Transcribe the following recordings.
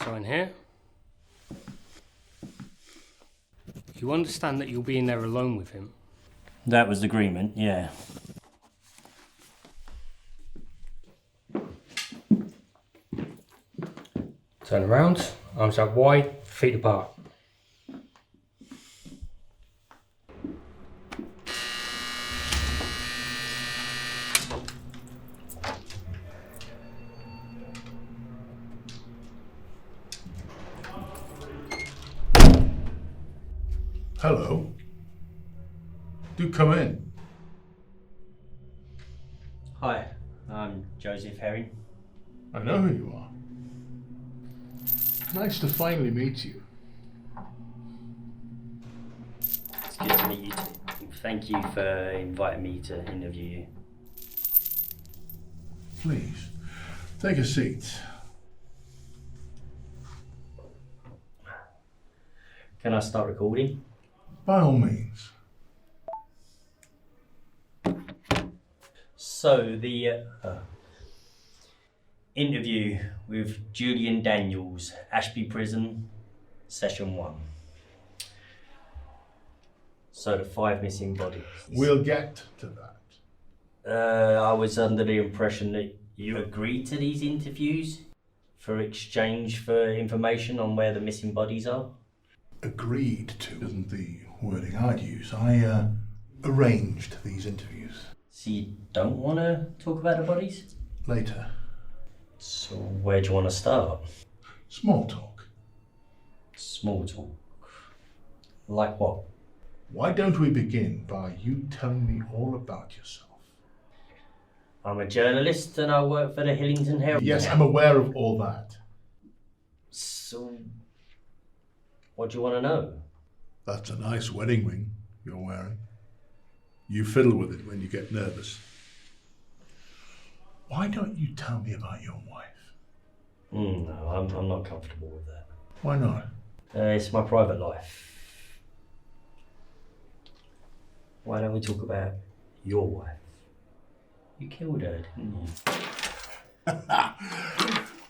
Sign here. You understand that you'll be in there alone with him? That was the agreement, yeah. Turn around, arms out wide, feet apart. Hello. Do come in. Hi, I'm Joseph Herring. I know who you are. Nice to finally meet you. It's good to meet you too. Thank you for inviting me to interview you. Please, take a seat. Can I start recording? By all means. So, the interview with Xhuljon Daniels, Ashby Prison, session 1. So, the 5 missing bodies. We'll get to that. I was under the impression that you agreed to these interviews for exchange for information on where the missing bodies are. Agreed to isn't the wording I'd use. I arranged these interviews. So you don't want to talk about the bodies? Later. So where do you want to start? Small talk. Small talk. Like what? Why don't we begin by you telling me all about yourself? I'm a journalist and I work for the Hillington Herald. Yes, I'm aware of all that. So, what do you want to know? That's a nice wedding ring you're wearing. You fiddle with it when you get nervous. Why don't you tell me about your wife? No, I'm not comfortable with that. Why not? It's my private life. Why don't we talk about your wife? You killed her, didn't you?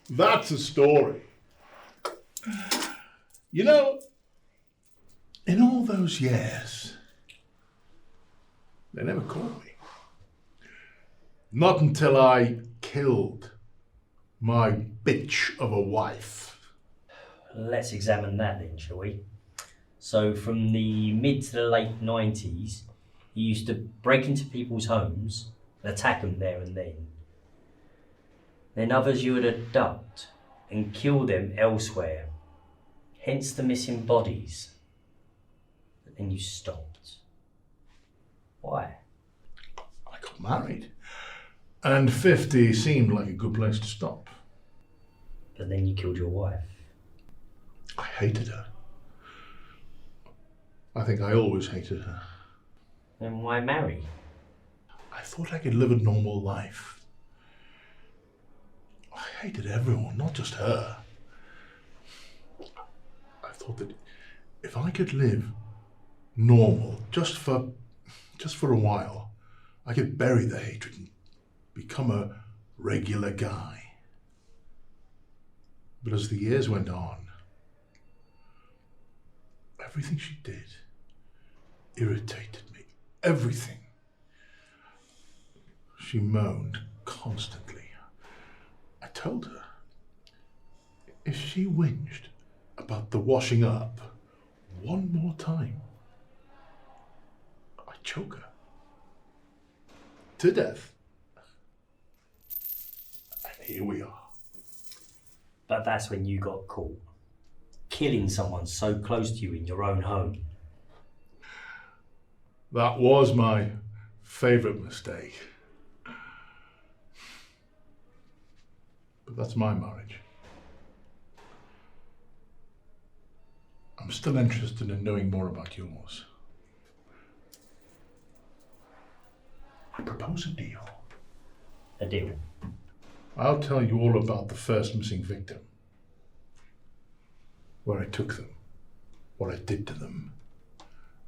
That's a story. You know, in all those years, they never caught me. Not until I killed my bitch of a wife. Let's examine that then, shall we? So from the mid to the late 90s, you used to break into people's homes, attack them there and then. Then others you would abduct and kill them elsewhere, hence the missing bodies. But then you stopped. Why? I got married. And 50 seemed like a good place to stop. But then you killed your wife. I hated her. I think I always hated her. Then why marry? I thought I could live a normal life. I hated everyone, not just her. I thought that if I could live normal, just for a while, I could bury the hatred and become a regular guy. But as the years went on, everything she did irritated me. Everything. She moaned constantly. I told her, if she whinged about the washing up one more time, I'd choke her. To death. And here we are. But that's when you got caught. Killing someone so close to you in your own home. That was my favourite mistake. But that's my marriage. I'm still interested in knowing more about yours. I propose a deal. A deal. I'll tell you all about the first missing victim. Where I took them, what I did to them.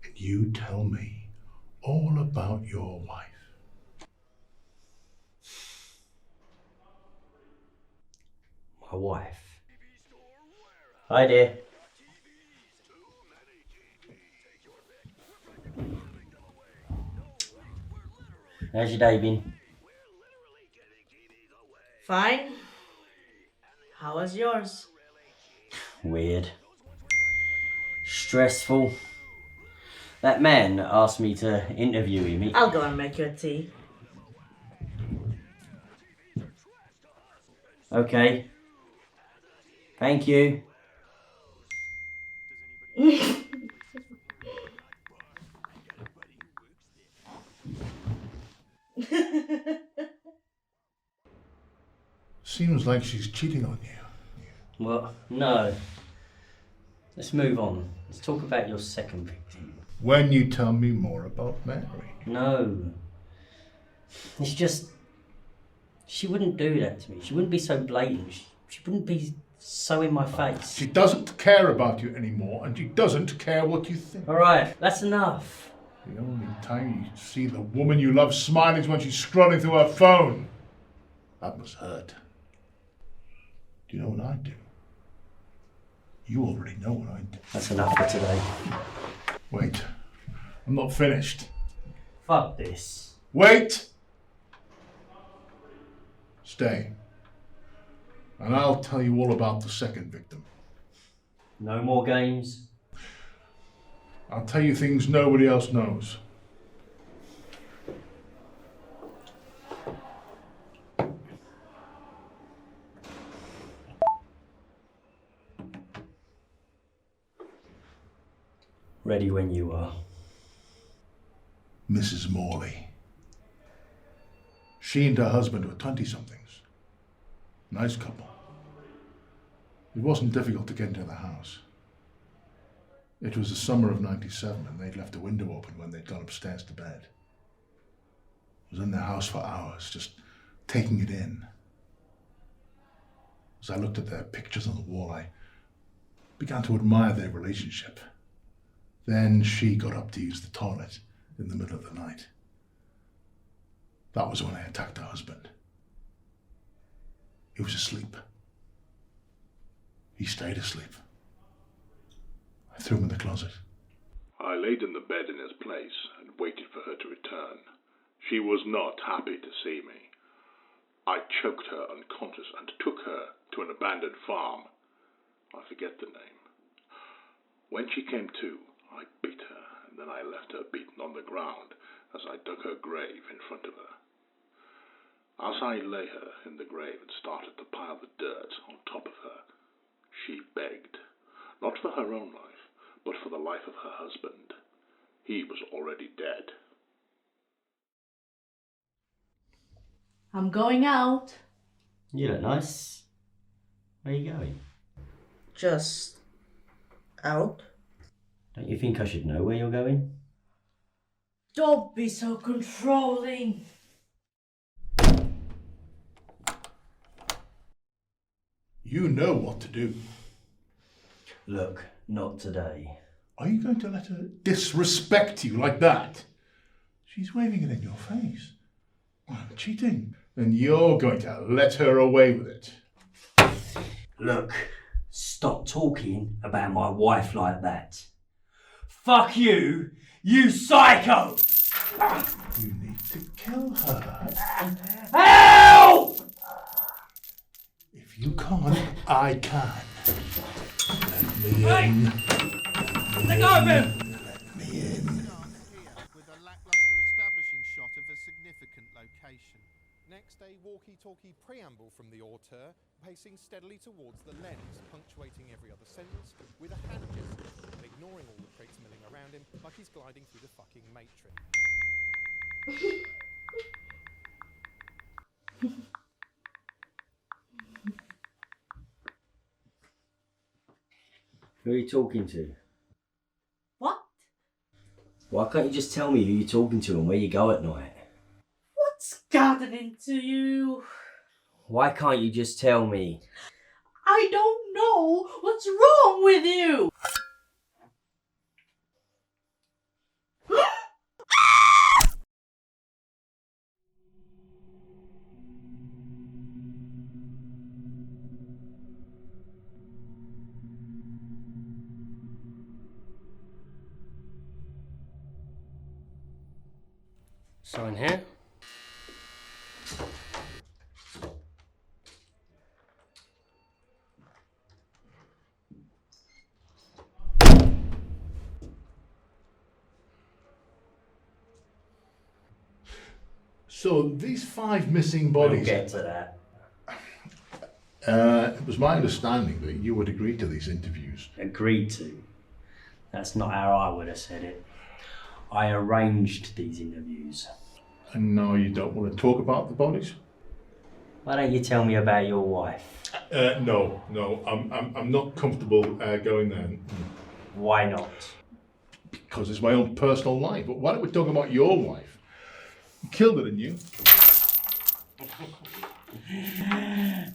And you tell me all about your wife. My wife. Hi there. How's your day been? Fine. How was yours? Weird. Stressful. That man asked me to interview him. I'll go and make you a tea. Okay. Thank you. Seems like she's cheating on you. Well, no. Let's move on. Let's talk about your second victim. When you tell me more about Mary. No. It's just... She wouldn't do that to me. She wouldn't be so blatant. She wouldn't be so in my face. She doesn't care about you anymore, and she doesn't care what you think. Alright, that's enough. The only time you see the woman you love smile is when she's scrolling through her phone. That must hurt. Do you know what I do? You already know what I do. That's enough for today. Wait. I'm not finished. Fuck this. Wait! Stay. And I'll tell you all about the second victim. No more games? I'll tell you things nobody else knows. Ready when you are. Mrs. Morley. She and her husband were 20-somethings. Nice couple. It wasn't difficult to get into the house. It was the summer of '97 and they'd left the window open when they'd gone upstairs to bed. I was in their house for hours, just taking it in. As I looked at their pictures on the wall, I began to admire their relationship. Then she got up to use the toilet in the middle of the night. That was when I attacked her husband. He was asleep. He stayed asleep. I threw him in the closet. I laid in the bed in his place and waited for her to return. She was not happy to see me. I choked her unconscious and took her to an abandoned farm. I forget the name. When she came to, I beat her, and then I left her beaten on the ground as I dug her grave in front of her. As I lay her in the grave and started to pile the dirt on top of her, she begged, not for her own life, but for the life of her husband. He was already dead. I'm going out. You look nice. Where are you going? Just out. Don't you think I should know where you're going? Don't be so controlling. You know what to do. Look, not today. Are you going to let her disrespect you like that? She's waving it in your face. I'm cheating. And you're going to let her away with it. Look, stop talking about my wife like that. Fuck you, you psycho! You need to kill her. Help! If you can't, I can. Let me in. Let go of him! Let me in. With a lackluster establishing shot of a significant location. Next, a walkie-talkie preamble from the auteur, pacing steadily towards the lens, punctuating every other sentence with a hand gesture, and ignoring all the pricks milling around him like he's gliding through the fucking Matrix. Who are you talking to? What? Why can't you just tell me who you're talking to and where you go at night? What's gotten into you? Why can't you just tell me? I don't know what's wrong with you. Sign here. So these 5 missing We'll bodies. get to that. It was my understanding that you would agree to these interviews. Agreed to. That's not how I would have said it. I arranged these interviews. And now you don't want to talk about the bodies? Why don't you tell me about your wife? No. I'm not comfortable going there. Why not? Because it's my own personal life. But why don't we talk about your wife? You killed her, didn't you?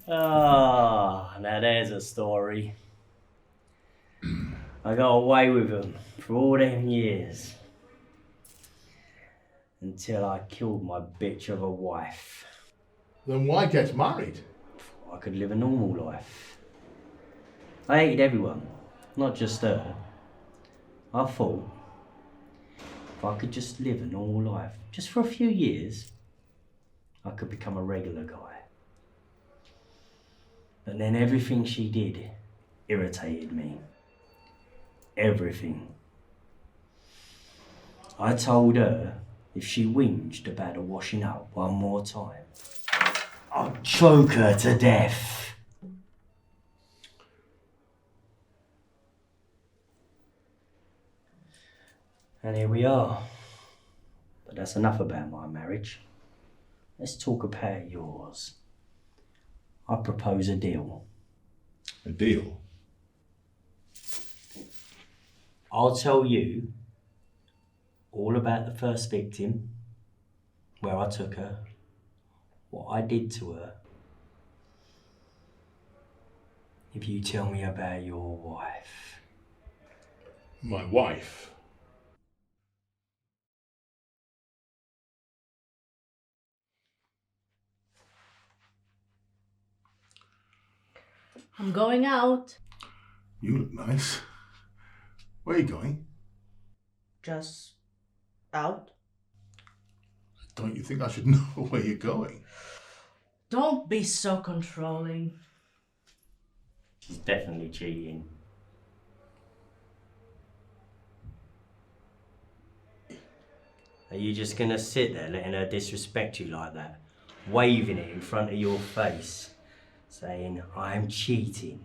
Ah, now there's a story. I got away with them for all them years. Until I killed my bitch of a wife. Then why get married? I could live a normal life. I hated everyone, not just her. I thought, if I could just live a normal life, just for a few years, I could become a regular guy. But then everything she did irritated me. Everything. I told her if she whinged about her washing up one more time, I'd choke her to death. And here we are. But that's enough about my marriage. Let's talk about yours. I propose a deal. A deal? I'll tell you all about the first victim, where I took her, what I did to her. If you tell me about your wife. My wife? I'm going out. You look nice. Where are you going? Just out. Don't you think I should know where you're going? Don't be so controlling. She's definitely cheating. Are you just gonna sit there letting her disrespect you like that? Waving it in front of your face? Saying, I'm cheating.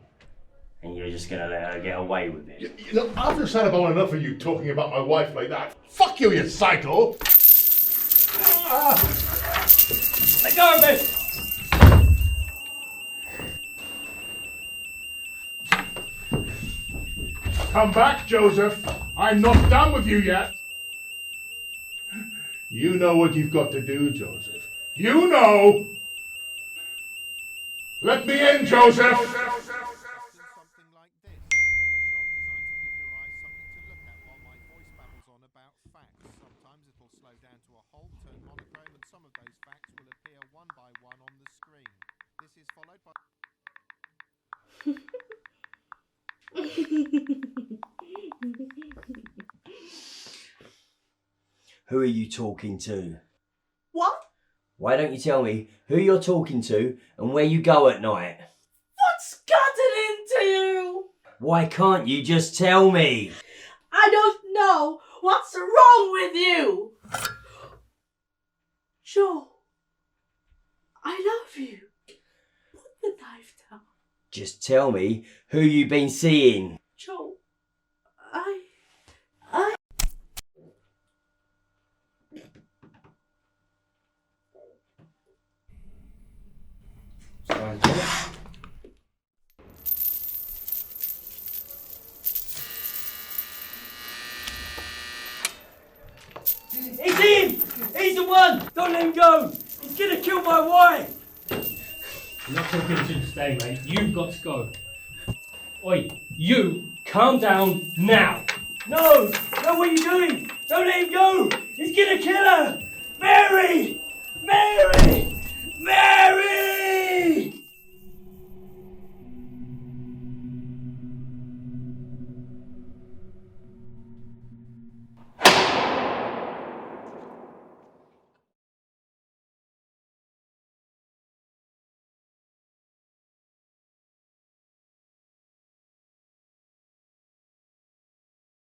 And you're just gonna let her get away with it? You know, I've just had about enough of you talking about my wife like that. Fuck you, you psycho! Let go of me! Come back, Joseph. I'm not done with you yet. You know what you've got to do, Joseph. You know! Let me in, Joseph! Something like this, a filler shot designed to give your eyes something to look at while my voice babbles on about facts. Sometimes it'll slow down to a halt, turn monochrome, and some of those facts will appear one by one on the screen. This is followed by... Who are you talking to? What? Why don't you tell me who you're talking to and where you go at night? What's gotten into you? Why can't you just tell me? I don't know what's wrong with you. Joe, I love you. Put the knife down. Just tell me who you've been seeing. Joe, Sign here. It's him! He's the one! Don't let him go! He's gonna kill my wife! I'm not talking to you today, mate. You've got to go. Oi, you, calm down now. No! No, what are you doing? Don't let him go! He's gonna kill her! Mary!